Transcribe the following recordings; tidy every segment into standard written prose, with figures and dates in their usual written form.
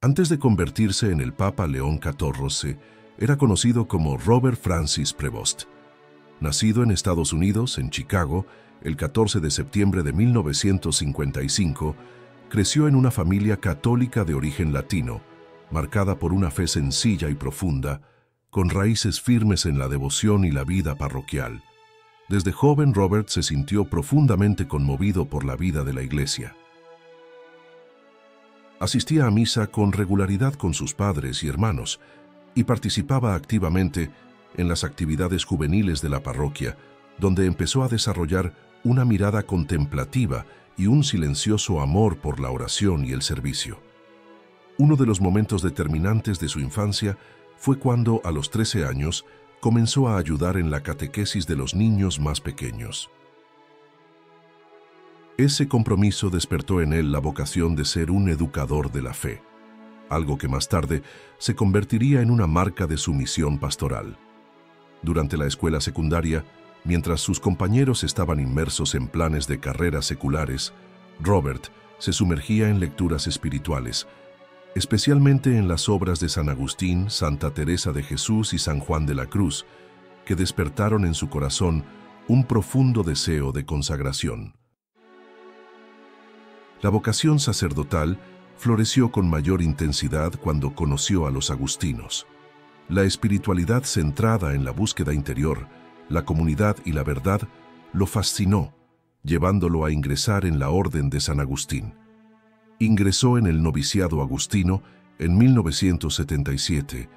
Antes de convertirse en el Papa León XIV, era conocido como Robert Francis Prevost. Nacido en Estados Unidos, en Chicago, el 14 de septiembre de 1955, creció en una familia católica de origen latino, marcada por una fe sencilla y profunda, con raíces firmes en la devoción y la vida parroquial. Desde joven, Robert se sintió profundamente conmovido por la vida de la Iglesia. Asistía a misa con regularidad con sus padres y hermanos y participaba activamente en las actividades juveniles de la parroquia, donde empezó a desarrollar una mirada contemplativa y un silencioso amor por la oración y el servicio. Uno de los momentos determinantes de su infancia fue cuando, a los 13 años, comenzó a ayudar en la catequesis de los niños más pequeños. Ese compromiso despertó en él la vocación de ser un educador de la fe, algo que más tarde se convertiría en una marca de su misión pastoral. Durante la escuela secundaria, mientras sus compañeros estaban inmersos en planes de carreras seculares, Robert se sumergía en lecturas espirituales, especialmente en las obras de San Agustín, Santa Teresa de Jesús y San Juan de la Cruz, que despertaron en su corazón un profundo deseo de consagración. La vocación sacerdotal floreció con mayor intensidad cuando conoció a los agustinos. La espiritualidad centrada en la búsqueda interior, la comunidad y la verdad lo fascinó, llevándolo a ingresar en la Orden de San Agustín. Ingresó en el noviciado agustino en 1977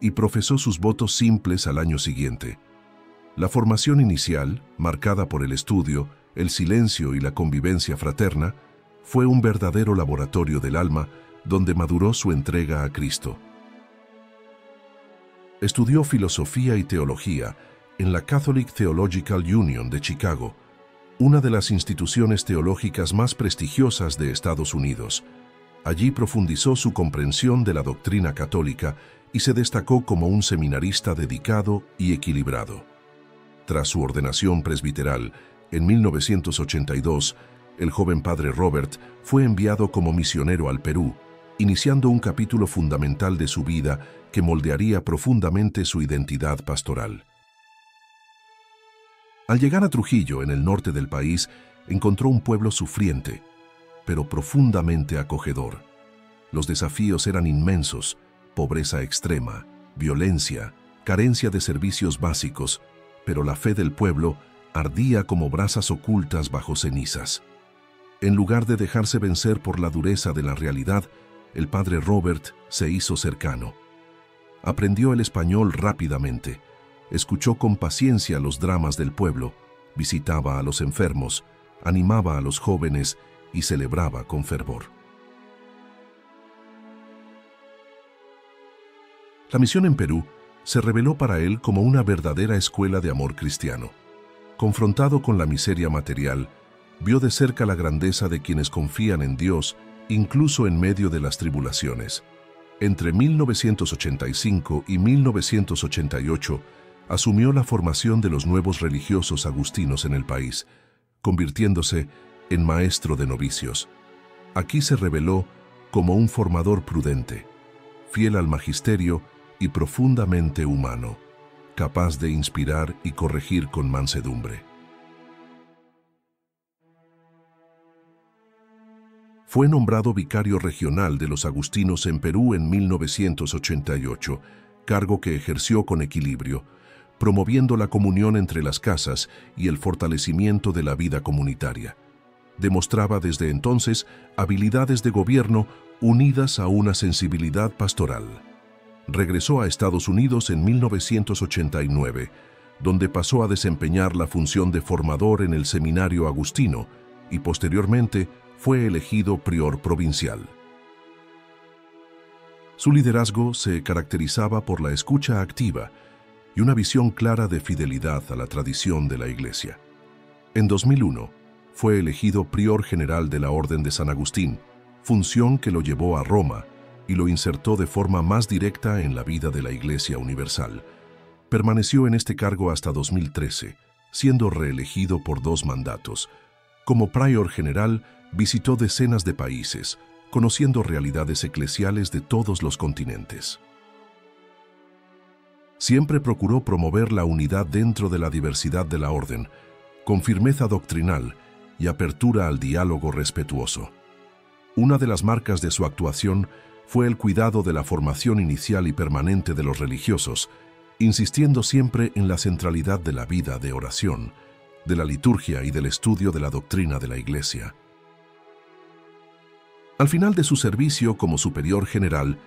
y profesó sus votos simples al año siguiente. La formación inicial, marcada por el estudio, el silencio y la convivencia fraterna, fue un verdadero laboratorio del alma donde maduró su entrega a Cristo. Estudió filosofía y teología en la Catholic Theological Union de Chicago, una de las instituciones teológicas más prestigiosas de Estados Unidos. Allí profundizó su comprensión de la doctrina católica y se destacó como un seminarista dedicado y equilibrado. Tras su ordenación presbiteral, en 1982, el joven padre Robert fue enviado como misionero al Perú, iniciando un capítulo fundamental de su vida que moldearía profundamente su identidad pastoral. Al llegar a Trujillo, en el norte del país, encontró un pueblo sufriente, pero profundamente acogedor. Los desafíos eran inmensos: pobreza extrema, violencia, carencia de servicios básicos, pero la fe del pueblo ardía como brasas ocultas bajo cenizas. En lugar de dejarse vencer por la dureza de la realidad, el padre Robert se hizo cercano. Aprendió el español rápidamente, escuchó con paciencia los dramas del pueblo, visitaba a los enfermos, animaba a los jóvenes y celebraba con fervor. La misión en Perú se reveló para él como una verdadera escuela de amor cristiano. Confrontado con la miseria material, vio de cerca la grandeza de quienes confían en Dios, incluso en medio de las tribulaciones. Entre 1985 y 1988, asumió la formación de los nuevos religiosos agustinos en el país, convirtiéndose en maestro de novicios. Aquí se reveló como un formador prudente, fiel al magisterio y profundamente humano, capaz de inspirar y corregir con mansedumbre. Fue nombrado vicario regional de los agustinos en Perú en 1988, cargo que ejerció con equilibrio, promoviendo la comunión entre las casas y el fortalecimiento de la vida comunitaria. Demostraba desde entonces habilidades de gobierno unidas a una sensibilidad pastoral. Regresó a Estados Unidos en 1989, donde pasó a desempeñar la función de formador en el seminario agustino y posteriormente fue elegido prior provincial. Su liderazgo se caracterizaba por la escucha activa y una visión clara de fidelidad a la tradición de la Iglesia. En 2001, fue elegido prior general de la Orden de San Agustín, función que lo llevó a Roma y lo insertó de forma más directa en la vida de la Iglesia Universal. Permaneció en este cargo hasta 2013, siendo reelegido por 2 mandatos. Como prior general, visitó decenas de países, conociendo realidades eclesiales de todos los continentes. Siempre procuró promover la unidad dentro de la diversidad de la orden, con firmeza doctrinal y apertura al diálogo respetuoso. Una de las marcas de su actuación fue el cuidado de la formación inicial y permanente de los religiosos, insistiendo siempre en la centralidad de la vida de oración, de la liturgia y del estudio de la doctrina de la Iglesia. Al final de su servicio como superior general,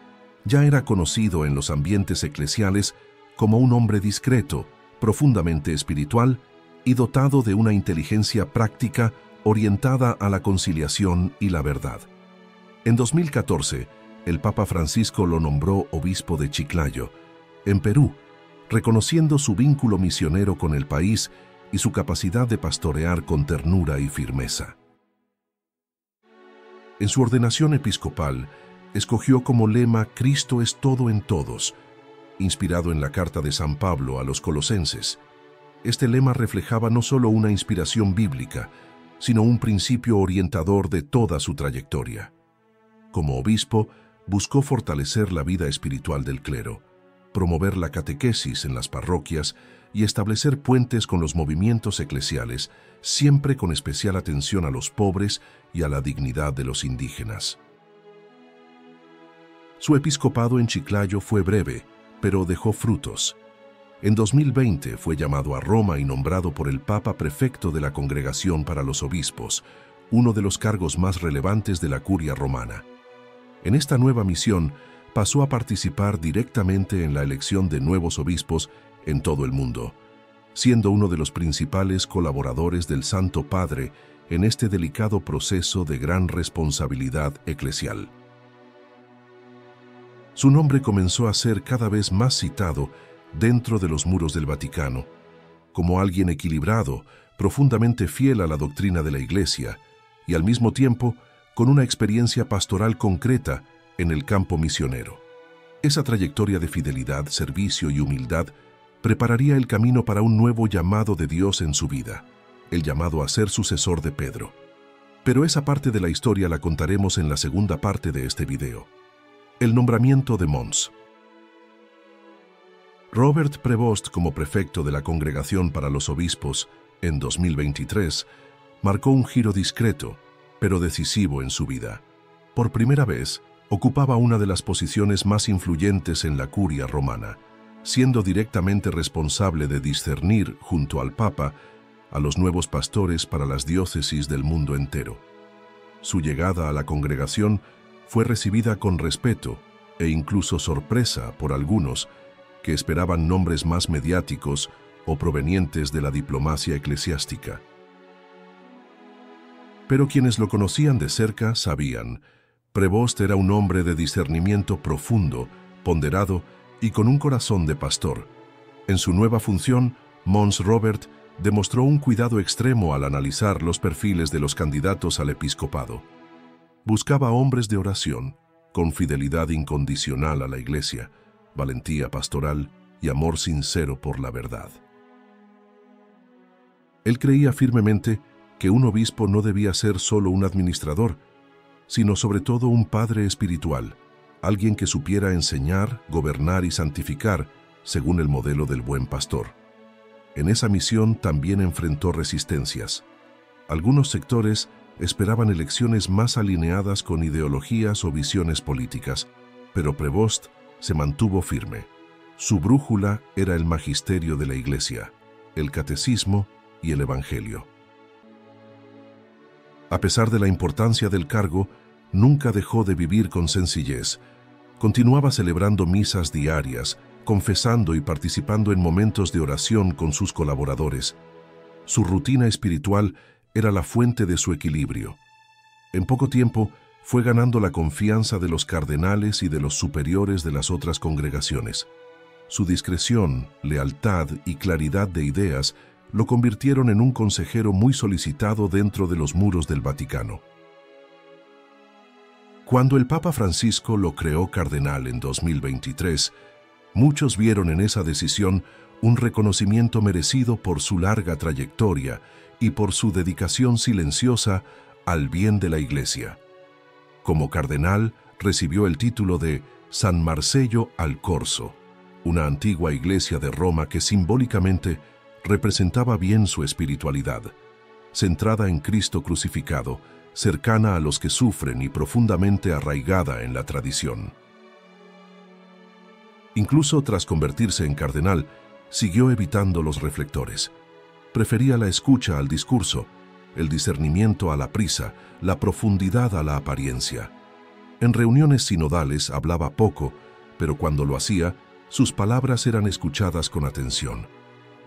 ya era conocido en los ambientes eclesiales como un hombre discreto, profundamente espiritual y dotado de una inteligencia práctica orientada a la conciliación y la verdad. En 2014, el Papa Francisco lo nombró obispo de Chiclayo, en Perú, reconociendo su vínculo misionero con el país y su capacidad de pastorear con ternura y firmeza. En su ordenación episcopal, escogió como lema «Cristo es todo en todos», inspirado en la carta de San Pablo a los colosenses. Este lema reflejaba no solo una inspiración bíblica, sino un principio orientador de toda su trayectoria. Como obispo, buscó fortalecer la vida espiritual del clero, promover la catequesis en las parroquias y establecer puentes con los movimientos eclesiales, siempre con especial atención a los pobres y a la dignidad de los indígenas. Su episcopado en Chiclayo fue breve, pero dejó frutos. En 2020 fue llamado a Roma y nombrado por el Papa prefecto de la Congregación para los Obispos, uno de los cargos más relevantes de la curia romana. En esta nueva misión, pasó a participar directamente en la elección de nuevos obispos en todo el mundo, siendo uno de los principales colaboradores del Santo Padre en este delicado proceso de gran responsabilidad eclesial. Su nombre comenzó a ser cada vez más citado dentro de los muros del Vaticano, como alguien equilibrado, profundamente fiel a la doctrina de la Iglesia y al mismo tiempo con una experiencia pastoral concreta en el campo misionero. Esa trayectoria de fidelidad, servicio y humildad prepararía el camino para un nuevo llamado de Dios en su vida, el llamado a ser sucesor de Pedro. Pero esa parte de la historia la contaremos en la segunda parte de este video. El nombramiento de Mons. Robert Prevost como prefecto de la Congregación para los Obispos en 2023 marcó un giro discreto, pero decisivo en su vida. Por primera vez, ocupaba una de las posiciones más influyentes en la curia romana, siendo directamente responsable de discernir, junto al Papa, a los nuevos pastores para las diócesis del mundo entero. Su llegada a la congregación fue recibida con respeto e incluso sorpresa por algunos que esperaban nombres más mediáticos o provenientes de la diplomacia eclesiástica. Pero quienes lo conocían de cerca sabían, Prevost era un hombre de discernimiento profundo, ponderado y con un corazón de pastor. En su nueva función, Mons Robert demostró un cuidado extremo al analizar los perfiles de los candidatos al episcopado. Buscaba hombres de oración, con fidelidad incondicional a la Iglesia, valentía pastoral y amor sincero por la verdad. Él creía firmemente que un obispo no debía ser solo un administrador, sino sobre todo un padre espiritual, alguien que supiera enseñar, gobernar y santificar según el modelo del buen pastor. En esa misión también enfrentó resistencias. Algunos sectores esperaban elecciones más alineadas con ideologías o visiones políticas, pero Prevost se mantuvo firme. Su brújula era el magisterio de la Iglesia, el catecismo y el Evangelio. A pesar de la importancia del cargo, nunca dejó de vivir con sencillez. Continuaba celebrando misas diarias, confesando y participando en momentos de oración con sus colaboradores. Su rutina espiritual era la fuente de su equilibrio. En poco tiempo, fue ganando la confianza de los cardenales y de los superiores de las otras congregaciones. Su discreción, lealtad y claridad de ideas lo convirtieron en un consejero muy solicitado dentro de los muros del Vaticano. Cuando el Papa Francisco lo creó cardenal en 2023, muchos vieron en esa decisión un reconocimiento merecido por su larga trayectoria y por su dedicación silenciosa al bien de la Iglesia. Como cardenal, recibió el título de San Marcello al Corso, una antigua iglesia de Roma que simbólicamente representaba bien su espiritualidad, centrada en Cristo crucificado, cercana a los que sufren y profundamente arraigada en la tradición. Incluso tras convertirse en cardenal, siguió evitando los reflectores. Prefería la escucha al discurso, el discernimiento a la prisa, la profundidad a la apariencia. En reuniones sinodales hablaba poco, pero cuando lo hacía, sus palabras eran escuchadas con atención.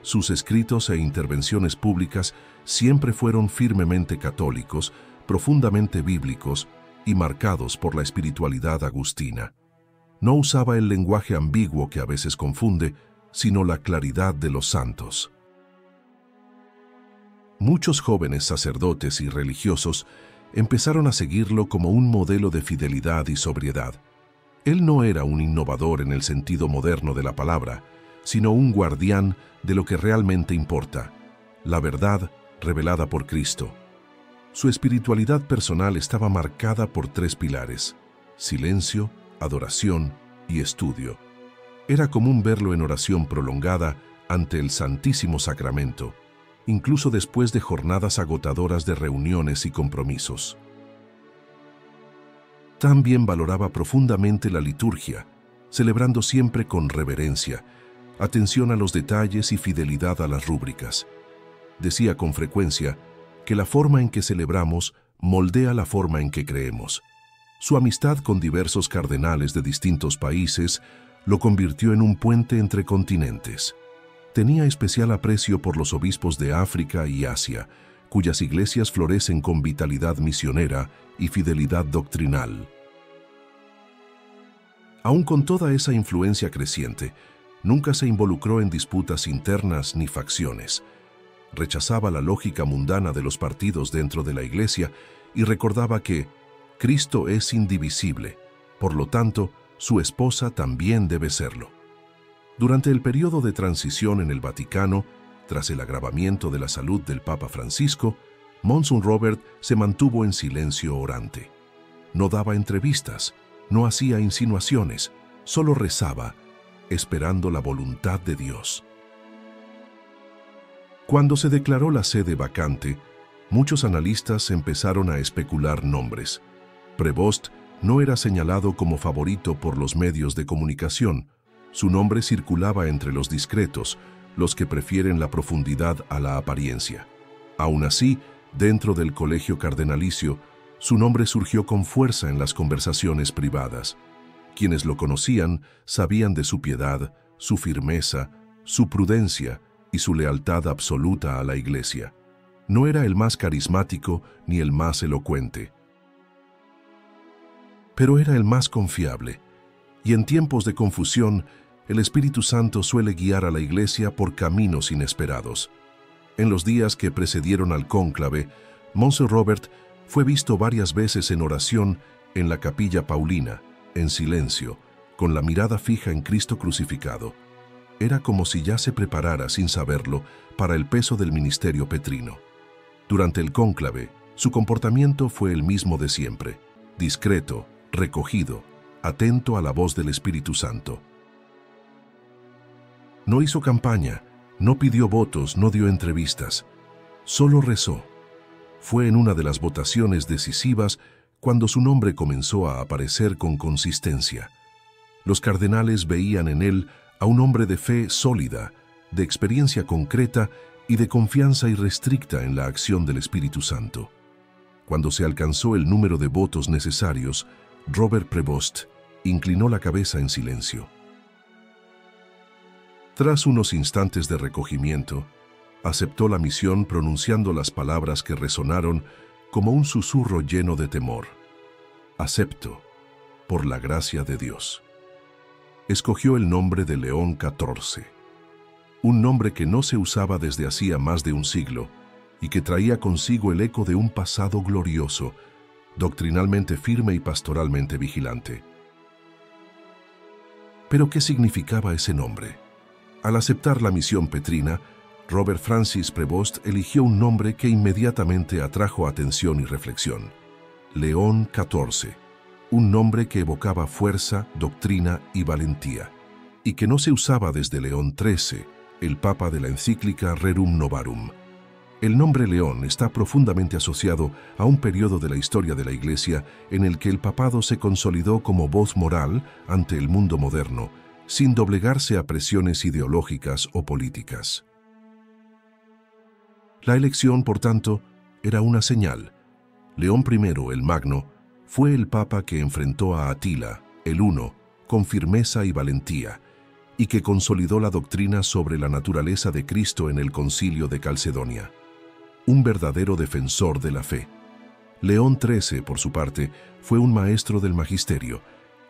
Sus escritos e intervenciones públicas siempre fueron firmemente católicos, profundamente bíblicos y marcados por la espiritualidad agustina. No usaba el lenguaje ambiguo que a veces confunde, sino la claridad de los santos. Muchos jóvenes sacerdotes y religiosos empezaron a seguirlo como un modelo de fidelidad y sobriedad. Él no era un innovador en el sentido moderno de la palabra, sino un guardián de lo que realmente importa, la verdad revelada por Cristo. Su espiritualidad personal estaba marcada por 3 pilares: silencio, adoración y estudio. Era común verlo en oración prolongada ante el Santísimo Sacramento, incluso después de jornadas agotadoras de reuniones y compromisos. También valoraba profundamente la liturgia, celebrando siempre con reverencia, atención a los detalles y fidelidad a las rúbricas. Decía con frecuencia que la forma en que celebramos moldea la forma en que creemos. Su amistad con diversos cardenales de distintos países lo convirtió en un puente entre continentes. Tenía especial aprecio por los obispos de África y Asia, cuyas iglesias florecen con vitalidad misionera y fidelidad doctrinal. Aun con toda esa influencia creciente, nunca se involucró en disputas internas ni facciones. Rechazaba la lógica mundana de los partidos dentro de la iglesia y recordaba que Cristo es indivisible, por lo tanto, su esposa también debe serlo. Durante el periodo de transición en el Vaticano, tras el agravamiento de la salud del Papa Francisco, Monseñor Robert se mantuvo en silencio orante. No daba entrevistas, no hacía insinuaciones, solo rezaba, esperando la voluntad de Dios. Cuando se declaró la sede vacante, muchos analistas empezaron a especular nombres. Prevost no era señalado como favorito por los medios de comunicación. Su nombre circulaba entre los discretos, los que prefieren la profundidad a la apariencia. Aún así, dentro del colegio cardenalicio, su nombre surgió con fuerza en las conversaciones privadas. Quienes lo conocían sabían de su piedad, su firmeza, su prudencia y su lealtad absoluta a la Iglesia. No era el más carismático ni el más elocuente, pero era el más confiable. Y en tiempos de confusión, el Espíritu Santo suele guiar a la Iglesia por caminos inesperados. En los días que precedieron al cónclave, Monseñor Robert fue visto varias veces en oración en la Capilla Paulina, en silencio, con la mirada fija en Cristo crucificado. Era como si ya se preparara, sin saberlo, para el peso del ministerio petrino. Durante el cónclave, su comportamiento fue el mismo de siempre, discreto, recogido, atento a la voz del Espíritu Santo. No hizo campaña, no pidió votos, no dio entrevistas, solo rezó. Fue en una de las votaciones decisivas cuando su nombre comenzó a aparecer con consistencia. Los cardenales veían en él a un hombre de fe sólida, de experiencia concreta y de confianza irrestricta en la acción del Espíritu Santo. Cuando se alcanzó el número de votos necesarios, Robert Prevost inclinó la cabeza en silencio. Tras unos instantes de recogimiento, aceptó la misión pronunciando las palabras que resonaron como un susurro lleno de temor. Acepto, por la gracia de Dios. Escogió el nombre de León XIV, un nombre que no se usaba desde hacía más de un siglo y que traía consigo el eco de un pasado glorioso, doctrinalmente firme y pastoralmente vigilante. ¿Pero qué significaba ese nombre? Al aceptar la misión petrina, Robert Francis Prevost eligió un nombre que inmediatamente atrajo atención y reflexión: León XIV, un nombre que evocaba fuerza, doctrina y valentía, y que no se usaba desde León XIII, el papa de la encíclica Rerum Novarum. El nombre León está profundamente asociado a un periodo de la historia de la Iglesia en el que el papado se consolidó como voz moral ante el mundo moderno, sin doblegarse a presiones ideológicas o políticas. La elección, por tanto, era una señal. León I, el Magno, fue el papa que enfrentó a Atila, el Huno, con firmeza y valentía, y que consolidó la doctrina sobre la naturaleza de Cristo en el Concilio de Calcedonia. Un verdadero defensor de la fe. León XIII, por su parte, fue un maestro del magisterio,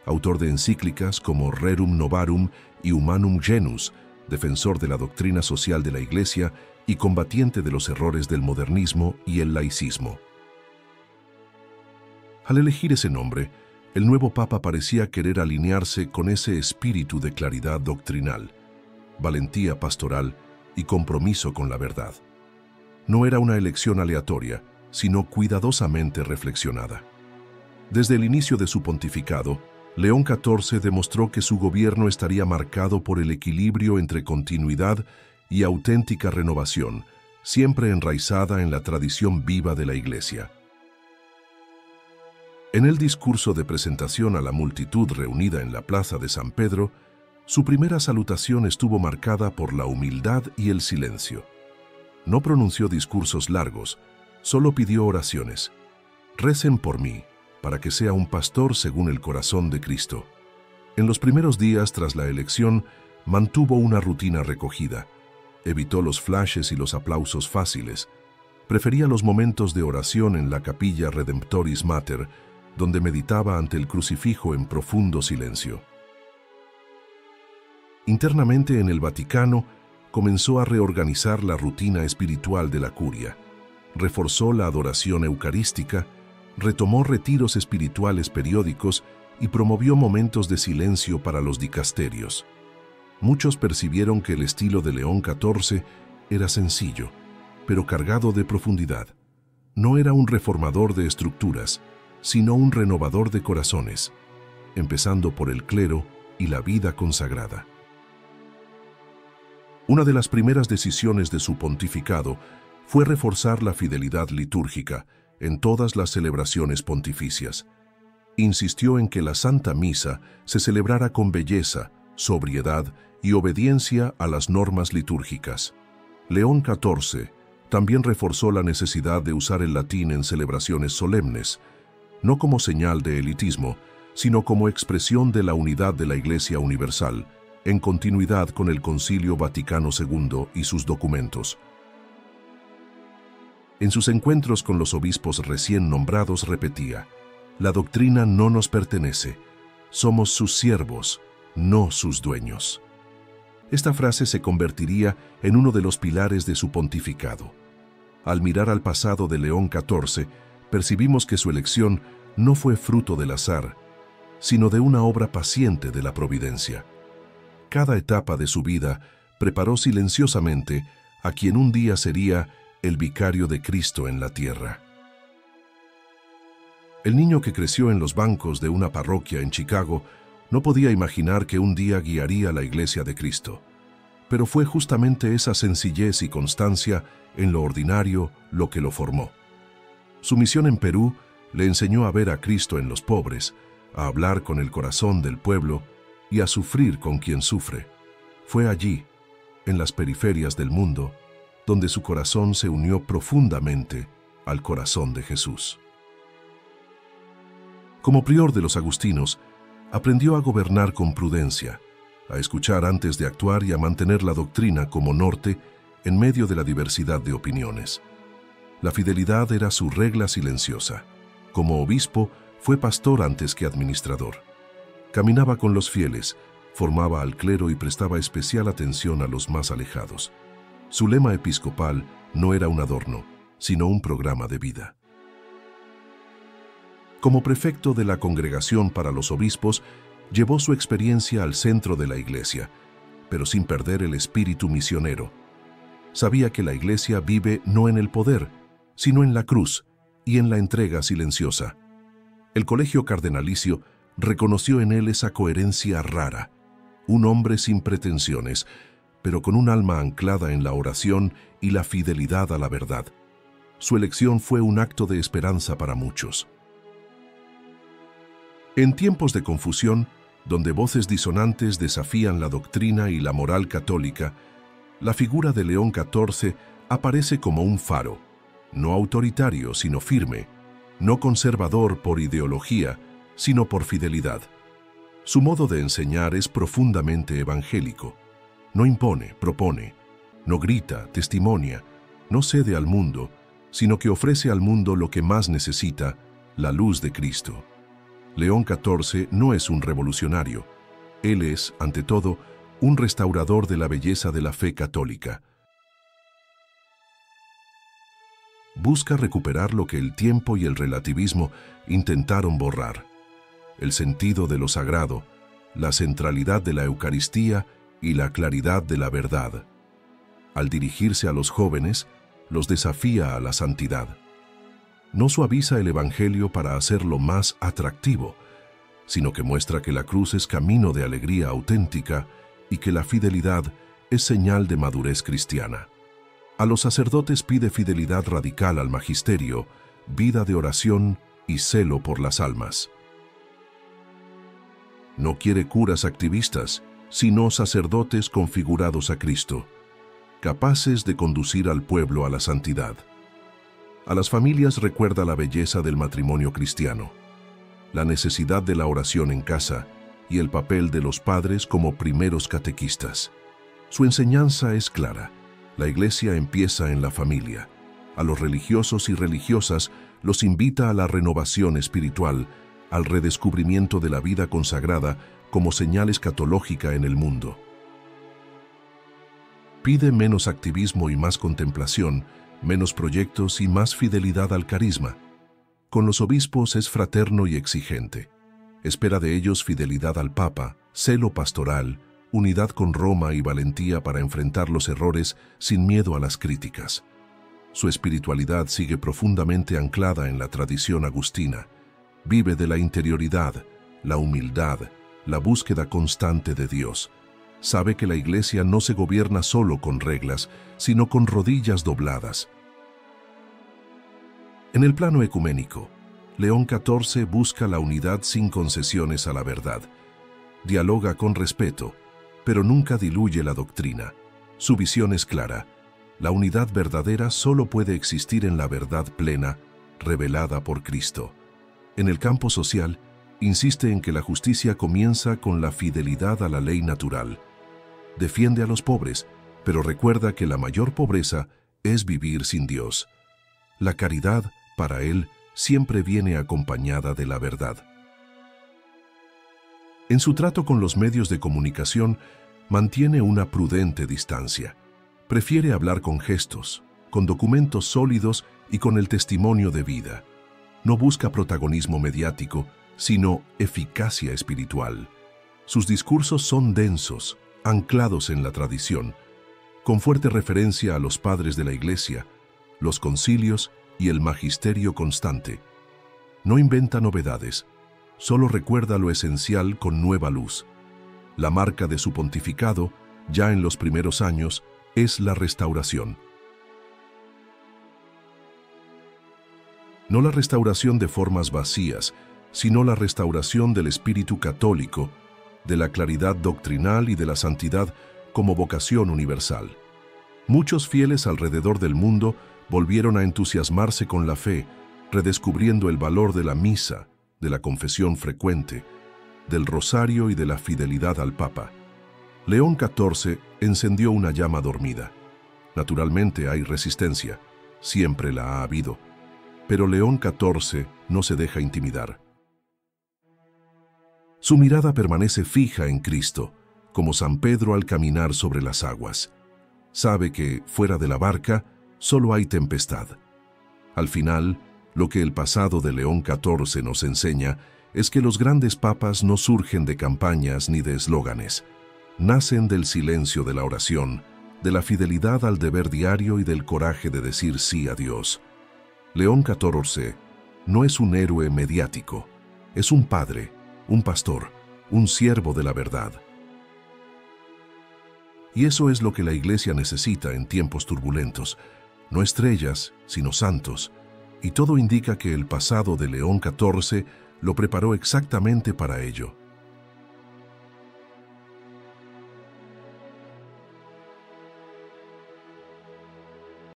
autor de encíclicas como Rerum Novarum y Humanum Genus, defensor de la doctrina social de la Iglesia y combatiente de los errores del modernismo y el laicismo. Al elegir ese nombre, el nuevo papa parecía querer alinearse con ese espíritu de claridad doctrinal, valentía pastoral y compromiso con la verdad. No era una elección aleatoria, sino cuidadosamente reflexionada. Desde el inicio de su pontificado, León XIV demostró que su gobierno estaría marcado por el equilibrio entre continuidad y auténtica renovación, siempre enraizada en la tradición viva de la Iglesia. En el discurso de presentación a la multitud reunida en la plaza de San Pedro, su primera salutación estuvo marcada por la humildad y el silencio. No pronunció discursos largos, solo pidió oraciones. Recen por mí, para que sea un pastor según el corazón de Cristo. En los primeros días tras la elección, mantuvo una rutina recogida. Evitó los flashes y los aplausos fáciles. Prefería los momentos de oración en la capilla Redemptoris Mater, donde meditaba ante el crucifijo en profundo silencio. Internamente en el Vaticano, comenzó a reorganizar la rutina espiritual de la curia, reforzó la adoración eucarística, retomó retiros espirituales periódicos y promovió momentos de silencio para los dicasterios. Muchos percibieron que el estilo de León XIV era sencillo, pero cargado de profundidad. No era un reformador de estructuras, sino un renovador de corazones, empezando por el clero y la vida consagrada. Una de las primeras decisiones de su pontificado fue reforzar la fidelidad litúrgica en todas las celebraciones pontificias. Insistió en que la Santa Misa se celebrara con belleza, sobriedad y obediencia a las normas litúrgicas. León XIV también reforzó la necesidad de usar el latín en celebraciones solemnes, no como señal de elitismo, sino como expresión de la unidad de la Iglesia universal, en continuidad con el Concilio Vaticano II y sus documentos. En sus encuentros con los obispos recién nombrados repetía: «La doctrina no nos pertenece, somos sus siervos, no sus dueños». Esta frase se convertiría en uno de los pilares de su pontificado. Al mirar al pasado de León XIV, percibimos que su elección no fue fruto del azar, sino de una obra paciente de la providencia. Cada etapa de su vida preparó silenciosamente a quien un día sería el vicario de Cristo en la tierra. El niño que creció en los bancos de una parroquia en Chicago no podía imaginar que un día guiaría la Iglesia de Cristo, pero fue justamente esa sencillez y constancia en lo ordinario lo que lo formó. Su misión en Perú le enseñó a ver a Cristo en los pobres, a hablar con el corazón del pueblo y a sufrir con quien sufre. Fue allí, en las periferias del mundo, donde su corazón se unió profundamente al corazón de Jesús. Como prior de los agustinos, aprendió a gobernar con prudencia, a escuchar antes de actuar y a mantener la doctrina como norte en medio de la diversidad de opiniones. La fidelidad era su regla silenciosa. Como obispo, fue pastor antes que administrador. Caminaba con los fieles, formaba al clero y prestaba especial atención a los más alejados. Su lema episcopal no era un adorno, sino un programa de vida. Como prefecto de la Congregación para los Obispos, llevó su experiencia al centro de la Iglesia, pero sin perder el espíritu misionero. Sabía que la Iglesia vive no en el poder, sino en la cruz y en la entrega silenciosa. El colegio cardenalicio reconoció en él esa coherencia rara, un hombre sin pretensiones, pero con un alma anclada en la oración y la fidelidad a la verdad. Su elección fue un acto de esperanza para muchos. En tiempos de confusión, donde voces disonantes desafían la doctrina y la moral católica, la figura de León XIV aparece como un faro, no autoritario sino firme, no conservador por ideología, sino por fidelidad. Su modo de enseñar es profundamente evangélico. No impone, propone, no grita, testimonia, no cede al mundo, sino que ofrece al mundo lo que más necesita, la luz de Cristo. León XIV no es un revolucionario. Él es, ante todo, un restaurador de la belleza de la fe católica. Busca recuperar lo que el tiempo y el relativismo intentaron borrar: el sentido de lo sagrado, la centralidad de la Eucaristía y la claridad de la verdad. Al dirigirse a los jóvenes, los desafía a la santidad. No suaviza el Evangelio para hacerlo más atractivo, sino que muestra que la cruz es camino de alegría auténtica y que la fidelidad es señal de madurez cristiana. A los sacerdotes pide fidelidad radical al magisterio, vida de oración y celo por las almas. No quiere curas activistas, sino sacerdotes configurados a Cristo, capaces de conducir al pueblo a la santidad. A las familias recuerda la belleza del matrimonio cristiano, la necesidad de la oración en casa y el papel de los padres como primeros catequistas. Su enseñanza es clara: la Iglesia empieza en la familia. A los religiosos y religiosas los invita a la renovación espiritual, al redescubrimiento de la vida consagrada como señal escatológica en el mundo. Pide menos activismo y más contemplación, menos proyectos y más fidelidad al carisma. Con los obispos es fraterno y exigente. Espera de ellos fidelidad al Papa, celo pastoral, unidad con Roma y valentía para enfrentar los errores sin miedo a las críticas. Su espiritualidad sigue profundamente anclada en la tradición agustina. Vive de la interioridad, la humildad, la búsqueda constante de Dios. Sabe que la Iglesia no se gobierna solo con reglas, sino con rodillas dobladas. En el plano ecuménico, León XIV busca la unidad sin concesiones a la verdad. Dialoga con respeto, pero nunca diluye la doctrina. Su visión es clara: la unidad verdadera solo puede existir en la verdad plena, revelada por Cristo. En el campo social, insiste en que la justicia comienza con la fidelidad a la ley natural. Defiende a los pobres, pero recuerda que la mayor pobreza es vivir sin Dios. La caridad, para él, siempre viene acompañada de la verdad. En su trato con los medios de comunicación, mantiene una prudente distancia. Prefiere hablar con gestos, con documentos sólidos y con el testimonio de vida. No busca protagonismo mediático, sino eficacia espiritual. Sus discursos son densos, anclados en la tradición, con fuerte referencia a los padres de la Iglesia, los concilios y el magisterio constante. No inventa novedades, solo recuerda lo esencial con nueva luz. La marca de su pontificado, ya en los primeros años, es la restauración. No la restauración de formas vacías, sino la restauración del espíritu católico, de la claridad doctrinal y de la santidad como vocación universal. Muchos fieles alrededor del mundo volvieron a entusiasmarse con la fe, redescubriendo el valor de la misa, de la confesión frecuente, del rosario y de la fidelidad al Papa. León XIV encendió una llama dormida. Naturalmente hay resistencia, siempre la ha habido, pero León XIV no se deja intimidar. Su mirada permanece fija en Cristo, como San Pedro al caminar sobre las aguas. Sabe que, fuera de la barca, solo hay tempestad. Al final, lo que el pasado de León XIV nos enseña es que los grandes papas no surgen de campañas ni de eslóganes. Nacen del silencio de la oración, de la fidelidad al deber diario y del coraje de decir sí a Dios. León XIV no es un héroe mediático, Es un padre, un pastor, un siervo de la verdad. Y eso es lo que la Iglesia necesita en tiempos turbulentos, no estrellas, sino santos, y todo indica que el pasado de León XIV lo preparó exactamente para ello.